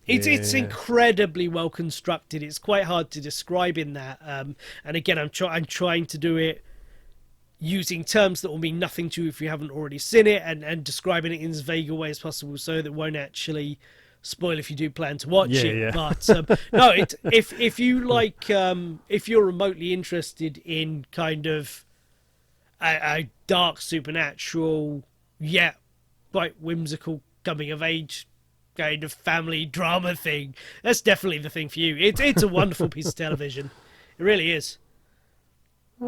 It's incredibly well constructed. It's quite hard to describe in that. And again, I'm trying to do it using terms that will mean nothing to you if you haven't already seen it, and describing it in as vague a way as possible so that won't actually spoil if you do plan to watch it. Yeah. But no, if you like, if you're remotely interested in kind of a dark supernatural, quite whimsical coming of age kind of family drama thing, that's definitely the thing for you. It's a wonderful piece of television. It really is.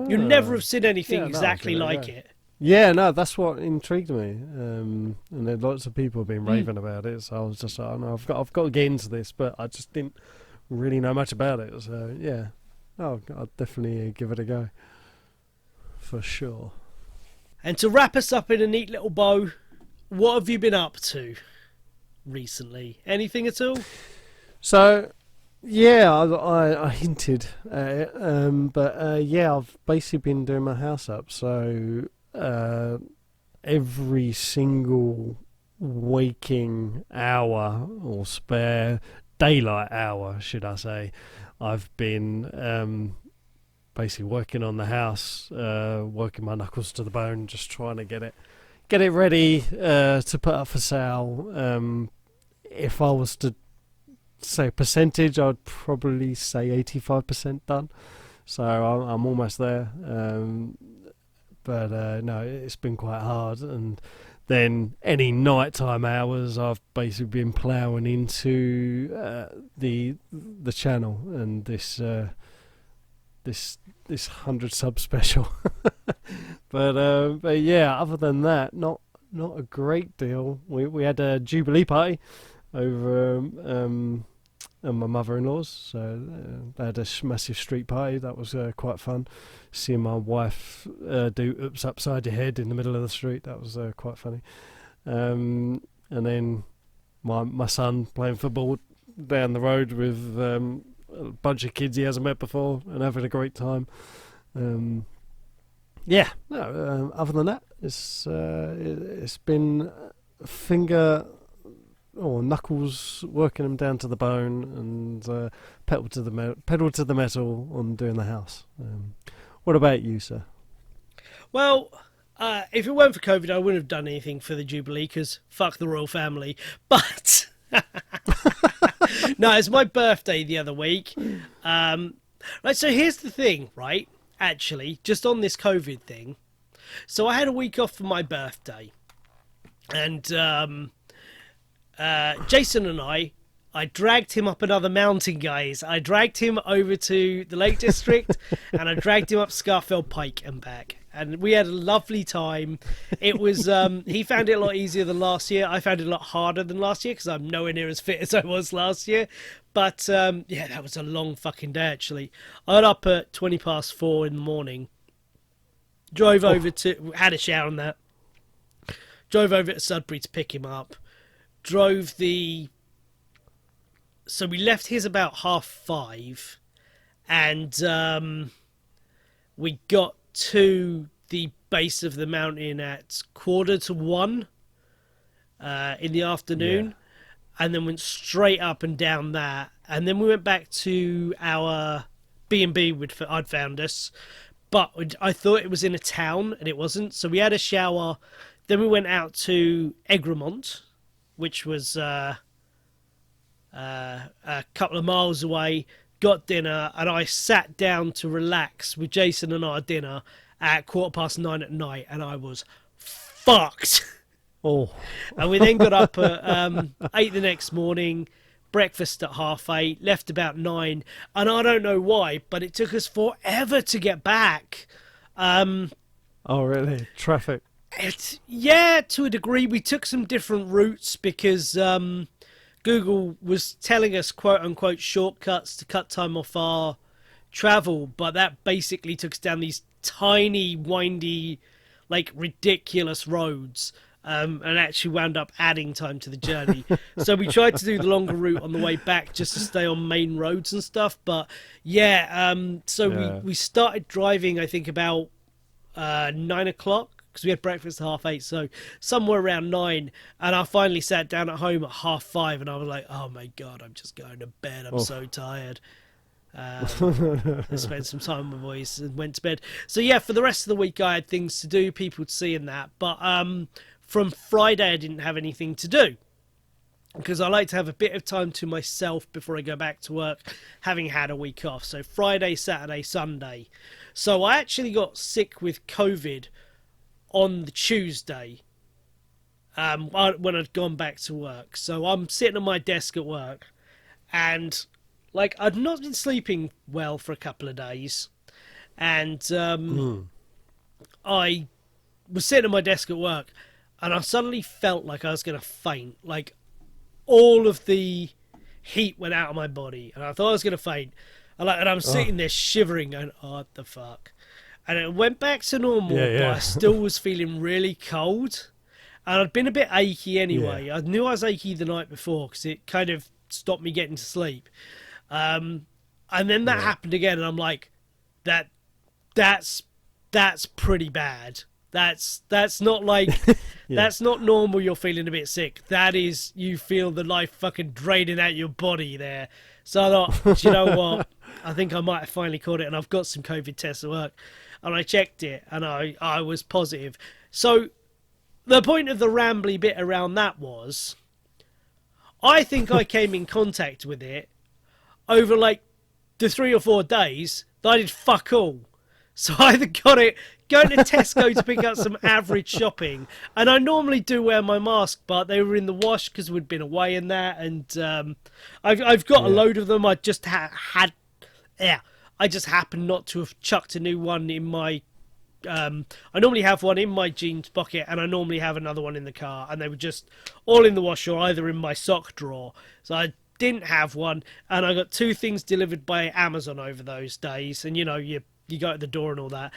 You'll never have seen anything exactly like it. Yeah, no, that's what intrigued me. And then lots of people have been raving about it, so I was just like, oh, no, I've got to get into this, but I just didn't really know much about it. So yeah, I'll definitely give it a go for sure. And to wrap us up in a neat little bow, what have you been up to recently? Anything at all? So Yeah, I hinted at it, but yeah, I've basically been doing my house up, so every single waking hour or spare daylight hour, should I say, I've been basically working on the house, working my knuckles to the bone, just trying to get it ready to put up for sale. If I was to say percentage, I'd probably say 85% done. So I'm almost there. But no, it's been quite hard. And then any nighttime hours, I've basically been ploughing into the channel and this 100 sub special. But yeah, other than that, not a great deal. We had a Jubilee party over and my mother-in-law's, so they had a massive street party. That was quite fun. Seeing my wife do oops upside your head in the middle of the street, that was quite funny. And then my son playing football down the road with a bunch of kids he hasn't met before and having a great time. Yeah, no, other than that, it's been knuckles working them down to the bone and pedal to the metal on doing the house. What about you, sir? Well, if it weren't for COVID, I wouldn't have done anything for the Jubilee because fuck the royal family. But no, it's my birthday the other week. Right, so here's the thing, right? Actually, just on this COVID thing. So I had a week off for my birthday, and Jason and I dragged him up another mountain, guys. I dragged him over to the Lake District and I dragged him up Scafell Pike and back. And we had a lovely time. It was, he found it a lot easier than last year. I found it a lot harder than last year because I'm nowhere near as fit as I was last year. But, yeah, that was a long fucking day, actually. I got up at 4:20 in the morning. Drove over had a shower on that. Drove over to Sudbury to pick him up. So we left his about 5:30, and we got to the base of the mountain at 1:45 in the afternoon, and then went straight up and down that, and then we went back to our B&B I'd found us, but I thought it was in a town and it wasn't, so we had a shower, then we went out to Egremont, which was a couple of miles away, got dinner, and I sat down to relax with Jason and our dinner at 9:15 at night, and I was fucked. Oh. And we then got up at 8 the next morning, breakfast at 8:30, left about 9, and I don't know why, but it took us forever to get back. Oh, really? Traffic? Yeah, to a degree. We took some different routes because Google was telling us quote-unquote shortcuts to cut time off our travel, but that basically took us down these tiny, windy, like ridiculous roads, and actually wound up adding time to the journey. So we tried to do the longer route on the way back just to stay on main roads and stuff. But yeah, we started driving, I think, about 9 o'clock. Because we had breakfast at 8:30, so somewhere around 9, and I finally sat down at home at 5:30, and I was like, oh my god, I'm just going to bed, I'm so tired. I spent some time with my boys and went to bed. So yeah, for the rest of the week I had things to do, people to see and that, but from Friday I didn't have anything to do, because I like to have a bit of time to myself before I go back to work, having had a week off. So Friday, Saturday, Sunday. So I actually got sick with COVID on the Tuesday, when I'd gone back to work. So I'm sitting at my desk at work, and like I'd not been sleeping well for a couple of days, and I was sitting at my desk at work, and I suddenly felt like I was going to faint. Like all of the heat went out of my body, and I thought I was going to faint. And I'm sitting there shivering, going, "Oh, what the fuck." And it went back to normal, but I still was feeling really cold. And I'd been a bit achy anyway. I knew I was achy the night before because it kind of stopped me getting to sleep. And then that happened again, and I'm like, that's pretty bad. That's not like that's not normal. You're feeling a bit sick. That is, you feel the life fucking draining out your body there. So I thought, do you know what? I think I might have finally caught it, and I've got some COVID tests at work, and I checked it, and I was positive. So the point of the rambly bit around that was, I think I came in contact with it over like the 3 or 4 days that I did fuck all. So I either got it going to Tesco to pick up some average shopping, and I normally do wear my mask, but they were in the wash because we'd been away in that, and I've got a load of them. I just I just happened not to have chucked a new one in my. I normally have one in my jeans pocket, and I normally have another one in the car, and they were just all in the wash or either in my sock drawer. So I didn't have one, and I got 2 things delivered by Amazon over those days, and you know, you go at the door and all that.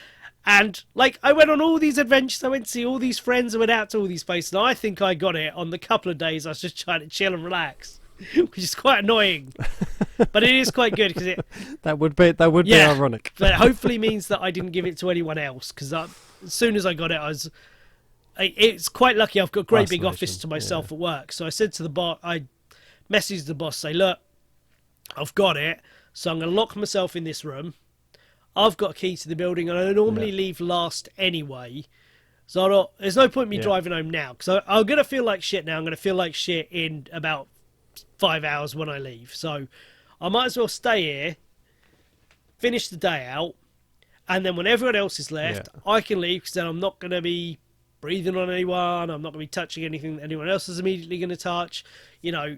And like, I went on all these adventures, I went to see all these friends, I went out to all these places, and I think I got it on the couple of days I was just trying to chill and relax, which is quite annoying. But it is quite good because that would be ironic. But hopefully means that I didn't give it to anyone else, because as soon as I got it, it's quite lucky. I've got a great big office to myself at work, so I said to the boss, I messaged the boss, say, look, I've got it, so I'm going to lock myself in this room. I've got a key to the building, and I normally leave last anyway. So I thought, there's no point in me driving home now, because I'm going to feel like shit now. I'm going to feel like shit in about 5 hours when I leave. So I might as well stay here, finish the day out, and then when everyone else is left, I can leave, because then I'm not going to be breathing on anyone. I'm not going to be touching anything that anyone else is immediately going to touch. You know,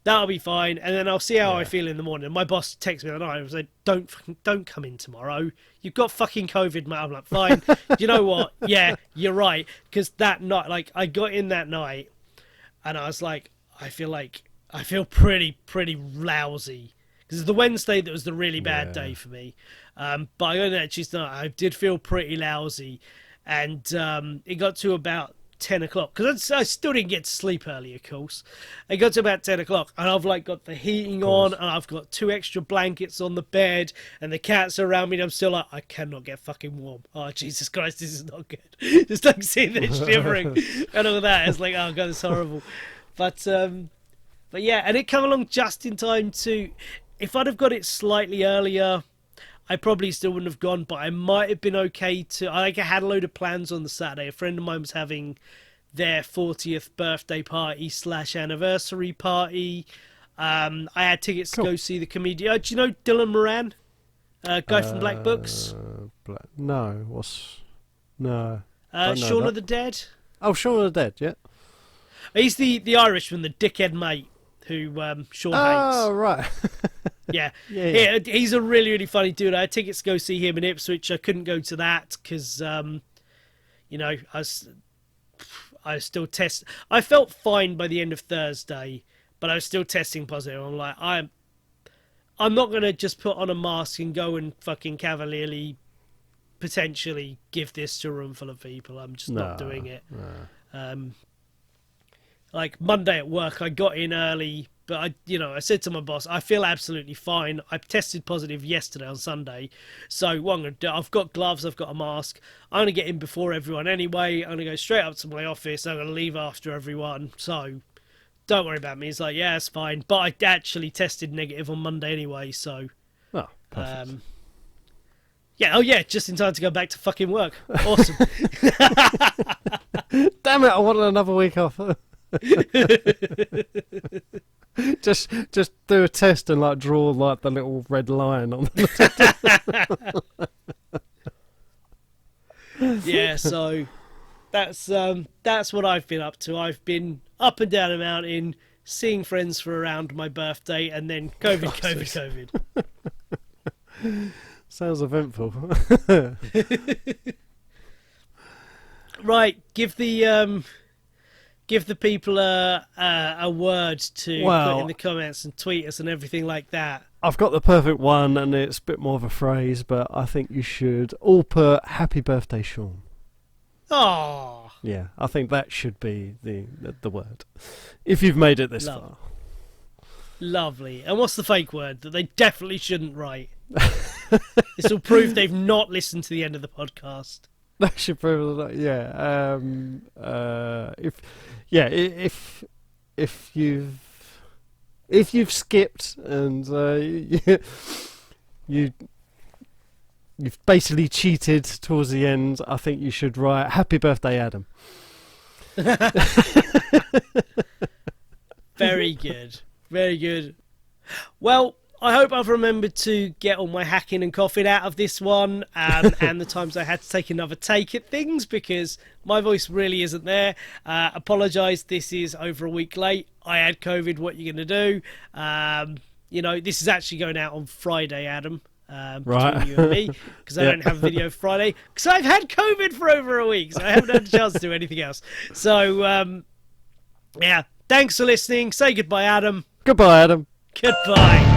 that'll be fine, and then I'll see how I feel in the morning. And my boss texts me the night and was like, don't come in tomorrow. You've got fucking COVID, mate. I'm like, fine. You know what? Yeah, you're right. Because that night, like, I got in that night, and I was like, I feel pretty lousy. Because it's the Wednesday that was the really bad day for me. But I got in there Tuesday night, I did feel pretty lousy. And it got to about 10 o'clock, because I still didn't get to sleep early, of course. It got to about 10 o'clock, and I've like got the heating on, and I've got 2 extra blankets on the bed, and the cats are around me, and I'm still like, I cannot get fucking warm. Oh, Jesus Christ, this is not good. Just like sitting there shivering and all that. It's like, oh God, it's horrible. But yeah, and it came along just in time to, if I'd have got it slightly earlier, I probably still wouldn't have gone, but I might have been okay to... I had a load of plans on the Saturday. A friend of mine was having their 40th birthday party / anniversary party. I had tickets to go see the comedian. Do you know Dylan Moran? Guy from Black Books? No. No. Shaun of the Dead? Oh, Shaun of the Dead, yeah. He's the Irishman, the dickhead mate who Shaun hates. Oh, right. Yeah. He's a really, really funny dude. I had tickets to go see him in Ipswich. I couldn't go to that because, you know, I was still I felt fine by the end of Thursday, but I was still testing positive. I'm like, I'm not going to just put on a mask and go and fucking cavalierly potentially give this to a room full of people. I'm just not doing it. No. Like Monday at work, I got in early, but I said to my boss, I feel absolutely fine. I tested positive yesterday on Sunday, so what I'm going to do, I've got gloves, I've got a mask. I'm going to get in before everyone anyway. I'm going to go straight up to my office. I'm going to leave after everyone. So don't worry about me. He's like, yeah, it's fine. But I actually tested negative on Monday anyway, so. Oh, perfect. Yeah, just in time to go back to fucking work. Awesome. Damn it! I wanted another week off. just do a test and like draw like the little red line on yeah, so that's what I've been up to. I've been up and down a mountain, seeing friends for around my birthday, and then COVID. Sounds eventful. Right, give the people a word to put in the comments and tweet us and everything like that. I've got the perfect one, and it's a bit more of a phrase, but I think you should all put "Happy Birthday, Shaun." Oh, yeah, I think that should be the word. If you've made it this far. Lovely. And what's the fake word that they definitely shouldn't write? This will prove they've not listened to the end of the podcast. That should prove that. Yeah. If you've skipped and you've basically cheated towards the end, I think you should write "Happy Birthday, Adam." Very good. Very good. Well, I hope I've remembered to get all my hacking and coughing out of this one, and the times I had to take another take at things because my voice really isn't there. Apologise, this is over a week late. I had COVID, what are you going to do? This is actually going out on Friday, Adam. Right. Between you and me, because I don't have a video Friday because I've had COVID for over a week, so I haven't had a chance to do anything else. So thanks for listening. Say goodbye, Adam. Goodbye, Adam. Goodbye.